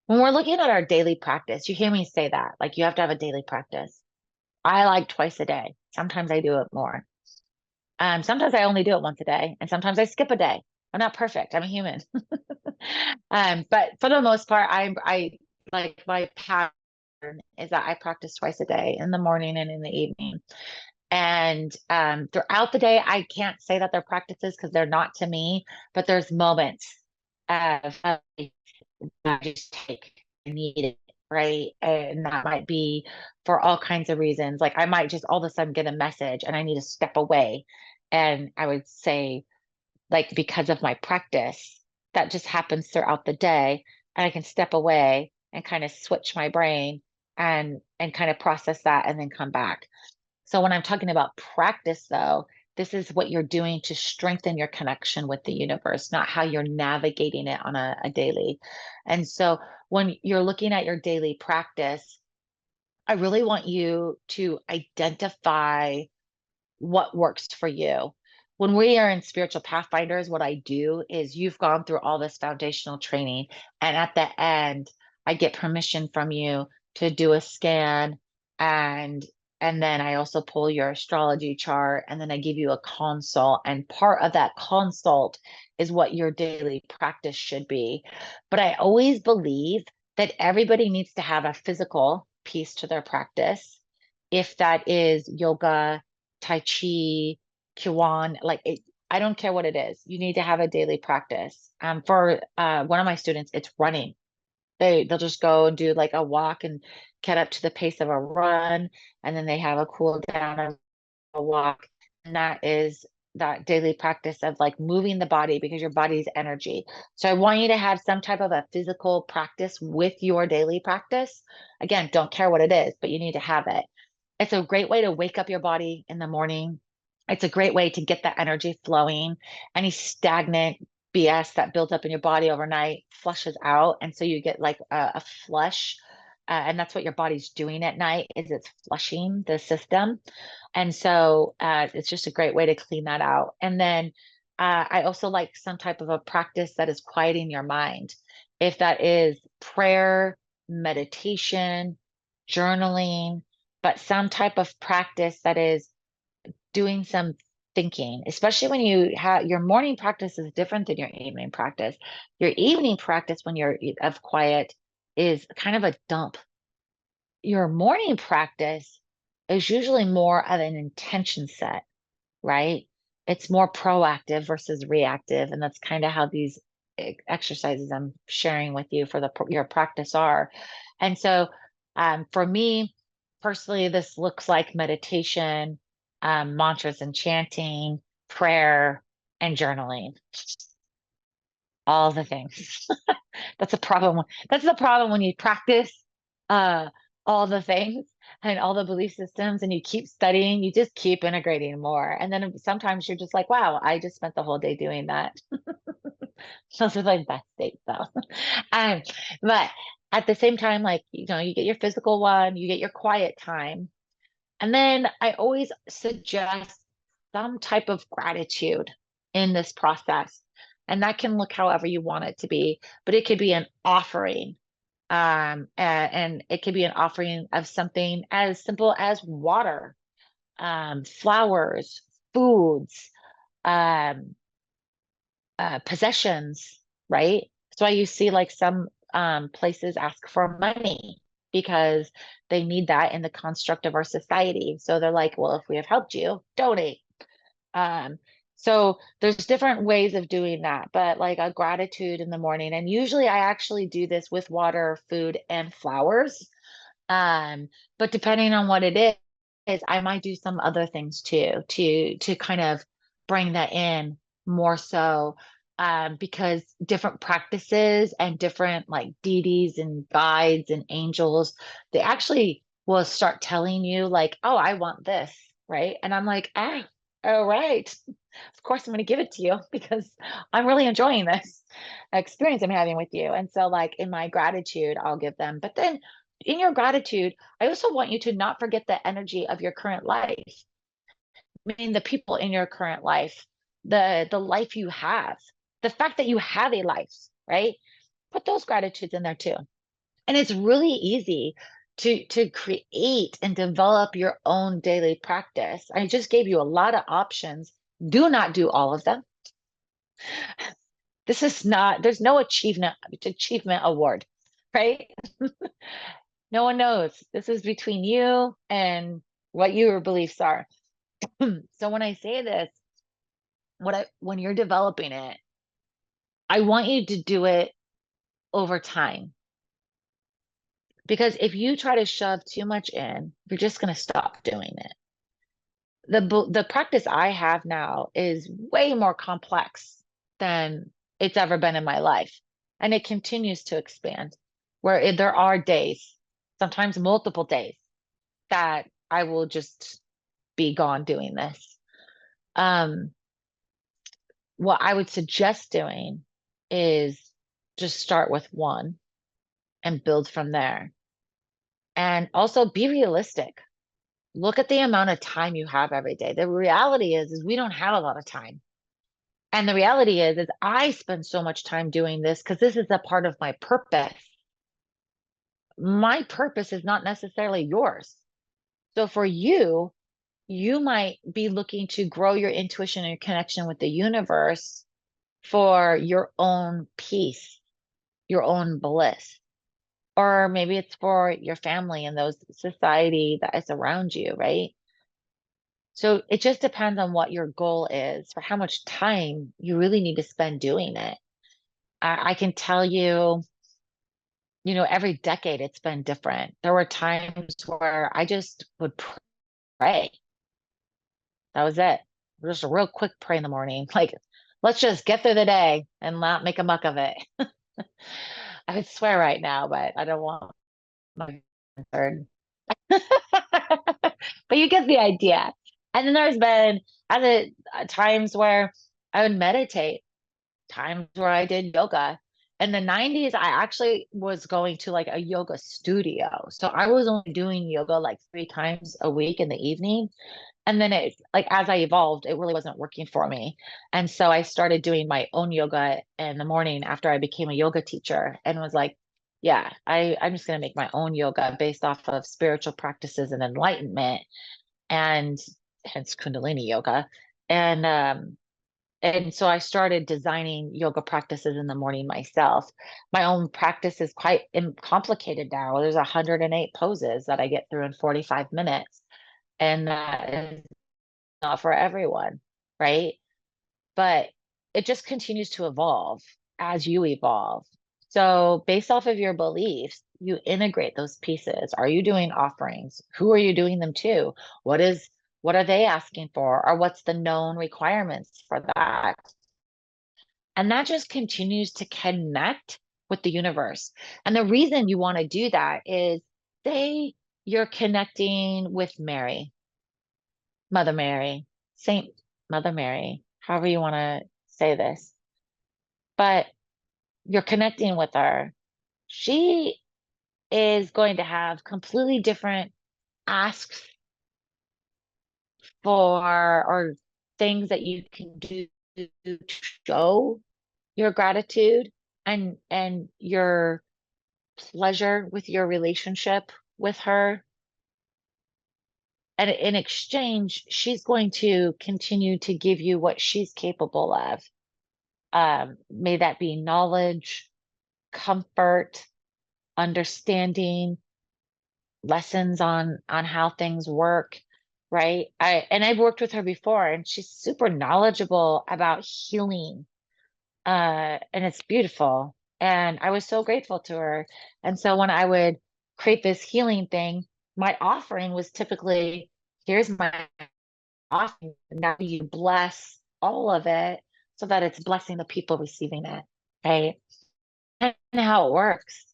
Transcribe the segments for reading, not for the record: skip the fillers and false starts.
When we're looking at our daily practice, you hear me say that, like you have to have a daily practice. I like twice a day. Sometimes I do it more. Sometimes I only do it once a day, and sometimes I skip a day. I'm not perfect. I'm a human. But for the most part, I like my pattern is that I practice twice a day in the morning and in the evening. And throughout the day, I can't say that they're practices because they're not to me, but there's moments of I just take, I need it, right? And that might be for all kinds of reasons. Like I might just all of a sudden get a message and I need to step away. And I would say, like, because of my practice, that just happens throughout the day. And I can step away and kind of switch my brain and kind of process that and then come back. So when I'm talking about practice, though, this is what you're doing to strengthen your connection with the universe, not how you're navigating it on a daily. And so when you're looking at your daily practice, I really want you to identify what works for you. When we are in spiritual pathfinders, what I do is you've gone through all this foundational training, and at the end, I get permission from you to do a scan and and then I also pull your astrology chart and then I give you a consult. And part of that consult is what your daily practice should be. But I always believe that everybody needs to have a physical piece to their practice. If that is yoga, Tai Chi, Kiwan, like it, I don't care what it is. You need to have a daily practice. For one of my students, it's running. They'll just go and do like a walk and get up to the pace of a run, and then they have a cool down of a walk. And that is that daily practice of like moving the body because your body's energy. So I want you to have some type of a physical practice with your daily practice. Again, don't care what it is, but you need to have it. It's a great way to wake up your body in the morning. It's a great way to get that energy flowing. Any stagnant BS that builds up in your body overnight flushes out. And so you get like a flush. And that's what your body's doing at night is it's flushing the system. And so it's just a great way to clean that out. And then I also like some type of a practice that is quieting your mind. If that is prayer, meditation, journaling, but some type of practice that is doing some thinking, especially when you have your morning practice is different than your evening practice. Your evening practice when you're of quiet is kind of a dump. Your morning practice is usually more of an intention set, right? It's more proactive versus reactive. And that's kind of how these exercises I'm sharing with you for your practice are. And so for me personally, this looks like meditation, mantras and chanting, prayer, and journaling, all the things. That's a problem. That's the problem when you practice uh, all the things and all the belief systems and you keep studying, you just keep integrating more. And then sometimes you're just like, wow, I just spent the whole day doing that. Those are like best dates though. Um, but at the same time, like, you get your physical one, you get your quiet time. And then I always suggest some type of gratitude in this process. And that can look however you want it to be, but it could be an offering. And it could be an offering of something as simple as water, flowers, foods, um, possessions, right? That's why you see like some places ask for money because they need that in the construct of our society. So they're like, well, if we have helped you, donate. Um, so there's different ways of doing that, but like a gratitude in the morning. And usually I actually do this with water, food, and flowers. But depending on what it is, I might do some other things too to kind of bring that in more so. Because different practices and different like deities and guides and angels, they actually will start telling you like, oh, I want this, right? And I'm like, ah, all right. Of course I'm going to give it to you because I'm really enjoying this experience I'm having with you. And so like in my gratitude, I'll give them. But then in your gratitude, I also want you to not forget the energy of your current life. I mean, the people in your current life, the life you have, the fact that you have a life, right? Put those gratitudes in there too. And it's really easy to create and develop your own daily practice. I just gave you a lot of options. Do not do all of them. This is not, there's no achievement award, right? No one knows. This is between you and what your beliefs are. So when I say this, when you're developing it, I want you to do it over time. Because if you try to shove too much in, you're just going to stop doing it. The practice I have now is way more complex than it's ever been in my life. And it continues to expand where there are days, sometimes multiple days, that I will just be gone doing this. Um, what I would suggest doing is just start with one and build from there. And also be realistic. Look at the amount of time you have every day. The reality is we don't have a lot of time. And the reality is I spend so much time doing this because this is a part of my purpose. My purpose is not necessarily yours. So for you, you might be looking to grow your intuition and your connection with the universe for your own peace, your own bliss. Or maybe it's for your family and those society that is around you, right? So it just depends on what your goal is for how much time you really need to spend doing it. I can tell you, every decade it's been different. There were times where I just would pray. That was it. Just a real quick pray in the morning. Like, let's just get through the day and not make a muck of it. I would swear right now, but I don't want my third. But you get the idea. And then there's been other times where I would meditate, times where I did yoga. In the 90s, I actually was going to like a yoga studio. So I was only doing yoga like 3 times a week in the evening. And then it, like, as I evolved, it really wasn't working for me. And so I started doing my own yoga in the morning after I became a yoga teacher and was like, yeah, I'm just going to make my own yoga based off of spiritual practices and enlightenment and hence Kundalini yoga. And so I started designing yoga practices in the morning myself. My own practice is quite complicated now. There's 108 poses that I get through in 45 minutes. And that is not for everyone, right? But it just continues to evolve as you evolve. So, based off of your beliefs, you integrate those pieces. Are you doing offerings? Who are you doing them to? What are they asking for? Or what's the known requirements for that? And that just continues to connect with the universe. And the reason you want to do that is say you're connecting with Mary, Mother Mary, Saint Mother Mary, however you want to say this, but you're connecting with her. She is going to have completely different asks for or things that you can do to show your gratitude and your pleasure with your relationship with her. And in exchange, she's going to continue to give you what she's capable of. May that be knowledge, comfort, understanding, lessons on how things work, right? I've worked with her before, and she's super knowledgeable about healing, and it's beautiful. And I was so grateful to her. And so when I would create this healing thing, my offering was typically, here's my offering. Now you bless all of it so that it's blessing the people receiving it, right? And how it works.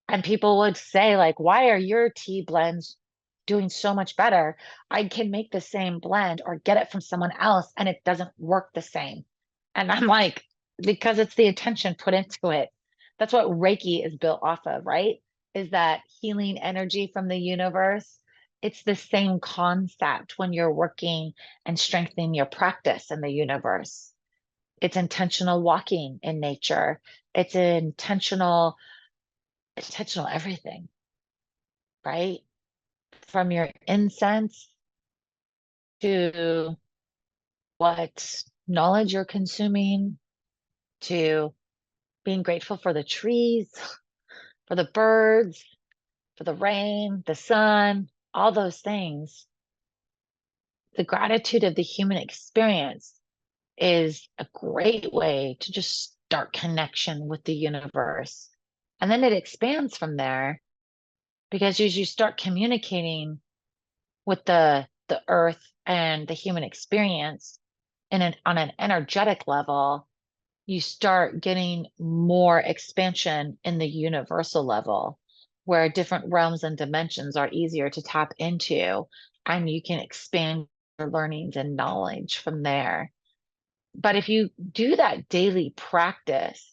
And people would say, like, why are your tea blends doing so much better? I can make the same blend or get it from someone else and it doesn't work the same. And I'm like, because it's the intention put into it. That's what Reiki is built off of, right? Is that healing energy from the universe. It's the same concept when you're working and strengthening your practice in the universe. It's intentional walking in nature. It's intentional intentional everything, right? From your incense to what knowledge you're consuming, to being grateful for the trees, for the birds, for the rain, the sun, all those things. The gratitude of the human experience is a great way to just start connection with the universe. And then it expands from there because as you start communicating with the earth and the human experience on an energetic level, you start getting more expansion in the universal level, where different realms and dimensions are easier to tap into, and you can expand your learnings and knowledge from there. But if you do that daily practice,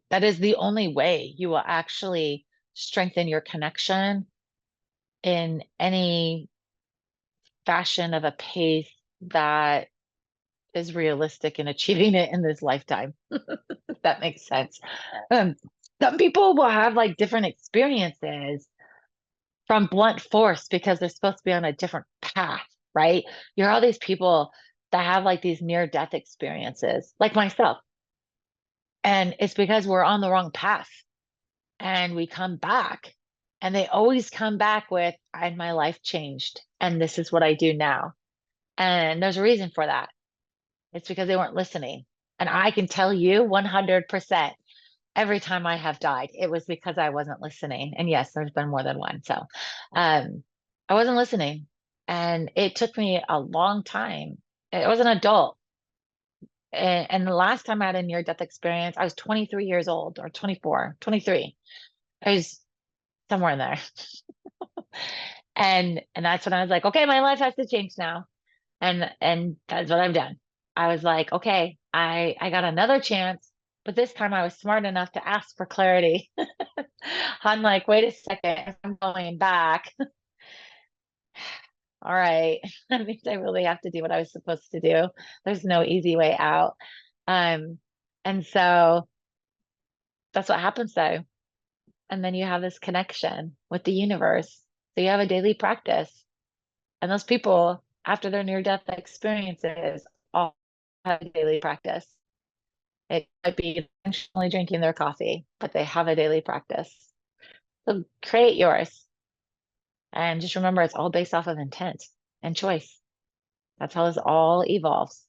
that is the only way you will actually strengthen your connection in any fashion of a pace that is realistic in achieving it in this lifetime. If that makes sense. Um, some people will have like different experiences from blunt force because they're supposed to be on a different path, right? You hear all these people that have like these near death experiences, like myself. And it's because we're on the wrong path and we come back. And they always come back with, and my life changed. And this is what I do now. And there's a reason for that. It's because they weren't listening. And I can tell you 100% every time I have died, it was because I wasn't listening. And yes, there's been more than one. So I wasn't listening. And it took me a long time. I was an adult. And the last time I had a near death experience, I was 23 years old or 24, 23. I was somewhere in there. And that's when I was like, okay, my life has to change now. And that's what I've done. I was like, okay, I got another chance, but this time I was smart enough to ask for clarity. I'm like, wait a second, if I'm going back, all right, that means I really have to do what I was supposed to do. There's no easy way out. Um, and so that's what happens though. And then you have this connection with the universe. So you have a daily practice. And those people, after their near-death experiences, all have a daily practice. It might be intentionally drinking their coffee, but they have a daily practice. So create yours. And just remember, it's all based off of intent and choice. That's how this all evolves.